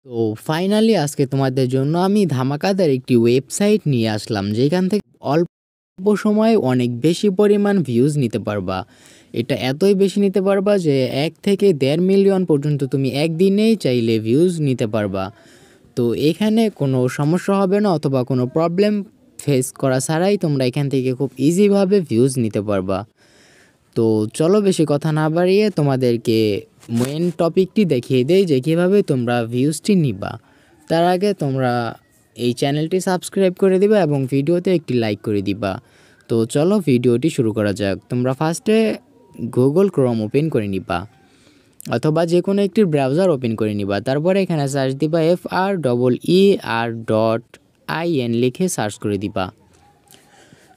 তো ফাইনালি আজকে তোমাদের জন্য আমি ধামাকাদার একটি ওয়েবসাইট নিয়ে আসলাম, যেখান থেকে অল্প সময়ে অনেক বেশি পরিমাণ ভিউজ নিতে পারবা। এটা এতই বেশি নিতে পারবা যে 1 থেকে 1.5 মিলিয়ন পর্যন্ত তুমি একদিনেই চাইলে ভিউজ নিতে পারবা। তো এখানে কোনো সমস্যা হবে না অথবা কোনো প্রবলেম ফেস করা ছাড়াই তোমরা এখান থেকে খুব ইজিভাবে ভিউজ নিতে পারবা। তো চলো বেশি কথা না বাড়িয়ে তোমাদেরকে মেন টপিকটি দেখিয়ে দেই যে কীভাবে তোমরা ভিউজটি নিবা। তার আগে তোমরা এই চ্যানেলটি সাবস্ক্রাইব করে দিবা এবং ভিডিওতে একটি লাইক করে দিবা। তো চলো ভিডিওটি শুরু করা যাক। তোমরা ফার্স্টে গুগল ক্রোম ওপেন করে নিবা অথবা যে কোনো একটি ব্রাউজার ওপেন করে নিবা। তারপরে এখানে সার্চ দিবা FREER.IN লিখে সার্চ করে দিবা।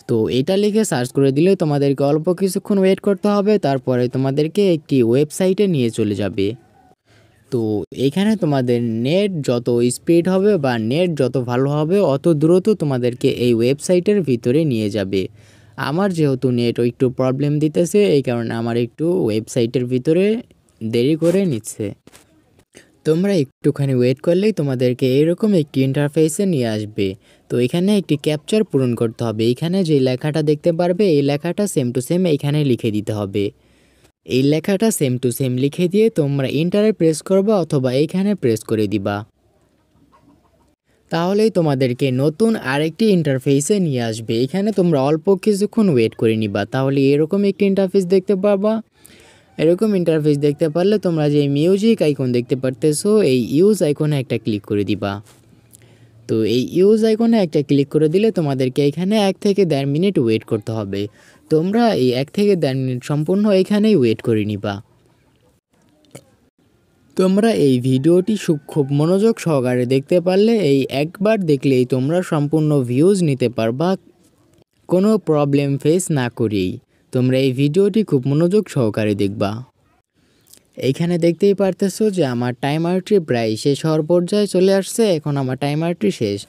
তো এটা লিখে সার্চ করে দিলে তোমাদেরকে অল্প কিছুক্ষণ ওয়েট করতে হবে, তারপরে তোমাদেরকে একটি ওয়েবসাইটে নিয়ে চলে যাবে। তো এখানে তোমাদের নেট যত স্পিড হবে বা নেট যত ভালো হবে অত দ্রুত তোমাদেরকে এই ওয়েবসাইটের ভিতরে নিয়ে যাবে। আমার যেহেতু নেট একটু প্রবলেম দিতেছে, এই কারণে আমার একটু ওয়েবসাইটের ভিতরে দেরি করে নিচ্ছে। তোমরা একটুখানি ওয়েট করলেই তোমাদেরকে এরকম একটি ইন্টারফেসে নিয়ে আসবে। তো এখানে একটি ক্যাপচার পূরণ করতে হবে। এখানে যে লেখাটা দেখতে পারবে এই লেখাটা সেম টু সেম এখানে লিখে দিতে হবে। এই লেখাটা সেম টু সেম লিখে দিয়ে তোমরা এন্টারে প্রেস করবা অথবা এইখানে প্রেস করে দিবা। তাহলেই তোমাদেরকে নতুন আরেকটি ইন্টারফেসে নিয়ে আসবে। এখানে তোমরা অল্প কিছুক্ষণ ওয়েট করে নিবা, তাহলে এরকম একটি ইন্টারফেস দেখতে পারবা। এরকম ইন্টারফেস দেখতে পারলে তোমরা যে মিউজিক আইকন দেখতে পারতেছো এই ইউজ আইকনে একটা ক্লিক করে দিবা। তো এই ইউজ আইকনে একটা ক্লিক করে দিলে তোমাদেরকে এখানে 1 থেকে 1.5 মিনিট ওয়েট করতে হবে। তোমরা এই 1 থেকে 1.5 মিনিট সম্পূর্ণ এখানেই ওয়েট করে নিবা। তোমরা এই ভিডিওটি খুব মনোযোগ সহকারে দেখতে পারলে এই একবার দেখলেই তোমরা সম্পূর্ণ ভিউজ নিতে পারবা কোনো প্রবলেম ফেস না করেই। তোমরা এই ভিডিওটি খুব মনোযোগ সহকারে দেখবা। এইখানে দেখতেই পারতেছো যে আমার টাইমারটি প্রায় শেষ হওয়ার পর্যায়ে চলে আসছে। এখন আমার টাইমারটি শেষ।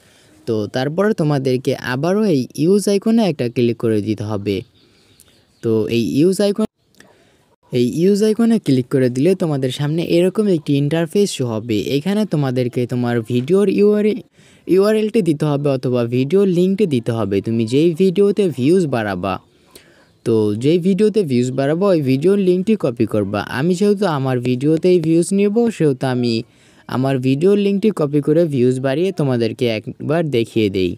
তো তারপরে তোমাদেরকে আবারও এই ইউজ আইকনে একটা ক্লিক করে দিতে হবে। তো এই ইউজ আইকনে ক্লিক করে দিলে তোমাদের সামনে এরকম একটি ইন্টারফেস শো হবে। এখানে তোমাদেরকে তোমার ভিডিওর ইউআরএলটি দিতে হবে অথবা ভিডিওর লিঙ্কটি দিতে হবে। তুমি যেই ভিডিওতে ভিউজ বাড়াবা, তো যেই ভিডিওতে ভিউজ বাড়াবো ওই ভিডিওর লিঙ্কটি কপি করবা। আমি যেহেতু আমার ভিডিওতেই ভিউজ নেব, সেহেতু আমি আমার ভিডিওর লিঙ্কটি কপি করে ভিউজ বাড়িয়ে তোমাদেরকে একবার দেখিয়ে দেই।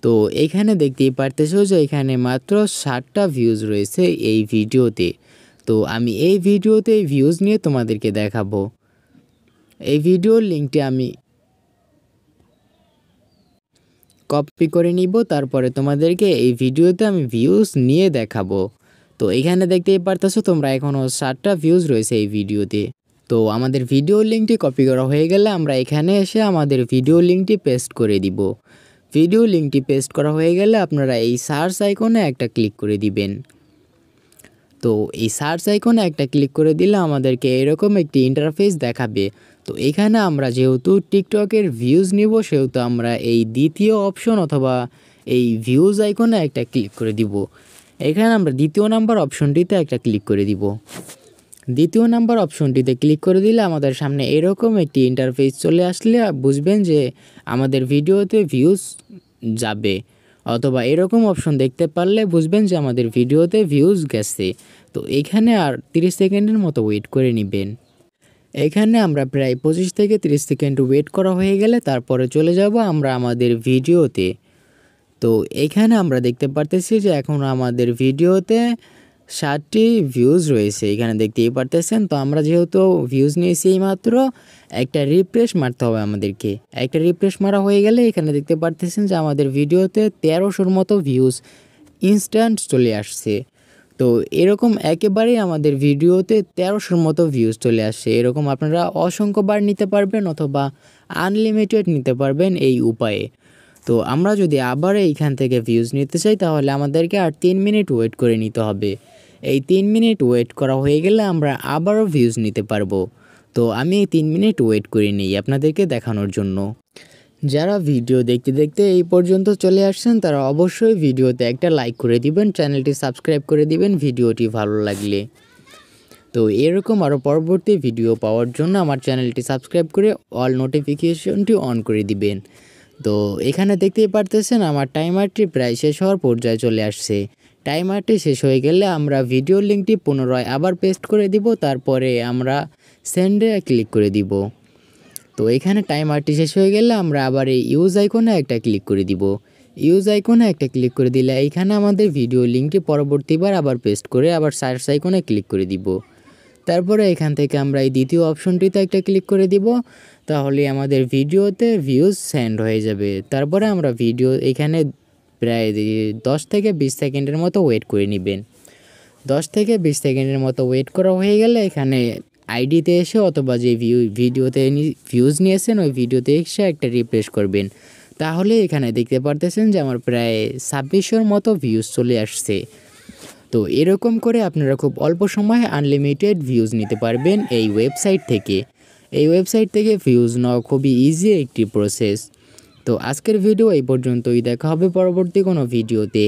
তো এখানে দেখতেই পারতেছো যে এখানে মাত্র 60টা ভিউজ রয়েছে এই ভিডিওতে। তো আমি এই ভিডিওতে ভিউজ নিয়ে তোমাদেরকে দেখাবো। এই ভিডিওর লিঙ্কটি আমি কপি করে নিব, তারপরে তোমাদেরকে এই ভিডিওতে আমি ভিউজ নিয়ে দেখাবো। তো এখানে দেখতেই পারতেছো তোমরা এখনও 60টা ভিউজ রয়েছে এই ভিডিওতে। তো আমাদের ভিডিওর লিঙ্কটি কপি করা হয়ে গেলে আমরা এখানে এসে আমাদের ভিডিও লিঙ্কটি পেস্ট করে দিব। ভিডিও লিঙ্কটি পেস্ট করা হয়ে গেলে আপনারা এই সার্চ আইকনে একটা ক্লিক করে দিবেন। তো এই সার্চ আইকনে একটা ক্লিক করে দিলে আমাদেরকে এরকম একটি ইন্টারফেস দেখাবে। তো এখানে আমরা যেহেতু টিকটকের ভিউজ নিব, সেহেতু আমরা এই দ্বিতীয় অপশন অথবা এই ভিউজ আইকনে একটা ক্লিক করে দিব। এখানে আমরা দ্বিতীয় নাম্বার অপশনটিতে একটা ক্লিক করে দিব। দ্বিতীয় নাম্বার অপশনটিতে ক্লিক করে দিলে আমাদের সামনে এরকম একটি ইন্টারফেস চলে আসলে বুঝবেন যে আমাদের ভিডিওতে ভিউজ যাবে, অথবা এরকম অপশন দেখতে পারলে বুঝবেন যে আমাদের ভিডিওতে ভিউজ গেছে। তো এখানে আর 30 সেকেন্ডের মতো ওয়েট করে নেবেন। এখানে আমরা প্রায় 25 থেকে 30 সেকেন্ড ওয়েট করা হয়ে গেলে তারপরে চলে যাব আমরা আমাদের ভিডিওতে। তো এখানে আমরা দেখতে পারতেছি যে এখন আমাদের ভিডিওতে 60টি ভিউজ রয়েছে, এখানে দেখতেই পারতেছেন। তো আমরা যেহেতু ভিউজ নিয়েছি মাত্র একটা রিফ্রেশ মারতে হবে আমাদেরকে। একটা রিফ্রেশ মারা হয়ে গেলে এখানে দেখতে পারতেছেন যে আমাদের ভিডিওতে 1300-র মতো ভিউজ ইনস্ট্যান্ট চলে আসছে। তো এরকম একেবারেই আমাদের ভিডিওতে 1300-র মতো ভিউজ চলে আসছে। এরকম আপনারা অসংখ্যবার নিতে পারবেন অথবা আনলিমিটেড নিতে পারবেন এই উপায়ে। তো আমরা যদি আবার এইখান থেকে ভিউজ নিতে চাই তাহলে আমাদেরকে আর 3 মিনিট ওয়েট করে নিতে হবে। এই 3 মিনিট ওয়েট করা হয়ে গেলে আমরা আবারও ভিউজ নিতে পারবো। তো আমি এই 3 মিনিট ওয়েট করে নিই আপনাদেরকে দেখানোর জন্য। যারা ভিডিও দেখতে দেখতে এই পর্যন্ত চলে আসছেন তারা অবশ্যই ভিডিওতে একটা লাইক করে দিবেন, চ্যানেলটি সাবস্ক্রাইব করে দিবেন ভিডিওটি ভালো লাগলে। তো এরকম আরও পরবর্তী ভিডিও পাওয়ার জন্য আমার চ্যানেলটি সাবস্ক্রাইব করে অল নোটিফিকেশনটি অন করে দিবেন। তো এখানে দেখতেই পারতেছেন আমার টাইমারটি প্রায় শেষ হওয়ার পর্যায়ে চলে আসছে। টাইমারটি শেষ হয়ে গেলে আমরা ভিডিও লিঙ্কটি পুনরায় আবার পেস্ট করে দিব, তারপরে আমরা সেন্ডে ক্লিক করে দিব। তো এখানে টাইমারটি শেষ হয়ে গেলে আমরা আবার এই ইউজ আইকনে একটা ক্লিক করে দিব। ইউজ আইকনে একটা ক্লিক করে দিলে এইখানে আমাদের ভিডিও লিঙ্কটি পরবর্তীবার আবার পেস্ট করে আবার সার্চ আইকনে ক্লিক করে দিব। তারপরে এখান থেকে আমরা এই দ্বিতীয় অপশনটিতে একটা ক্লিক করে দিব, তাহলে আমাদের ভিডিওতে ভিউজ সেন্ড হয়ে যাবে। তারপরে আমরা ভিডিও এখানে প্রায় 10 থেকে 20 সেকেন্ডের মতো ওয়েট করে নেবেন। 10 থেকে 20 সেকেন্ডের মতো ওয়েট করা হয়ে গেলে এখানে আইডিতে এসে অথবা যে ভিডিওতে ভিউজ নিয়েছেন ওই ভিডিওতে এসে একটা রিফ্রেশ করবেন। তাহলে এখানে দেখতে পারতেছেন যে আমার প্রায় 2600-এর মতো ভিউজ চলে আসছে। তো এরকম করে আপনারা খুব অল্প সময়ে আনলিমিটেড ভিউজ নিতে পারবেন এই ওয়েবসাইট থেকে। এই ওয়েবসাইট থেকে ভিউজ নেওয়া খুবই ইজি একটি প্রসেস। তো আজকের ভিডিও এই পর্যন্তই, দেখা হবে পরবর্তী কোনো ভিডিওতে।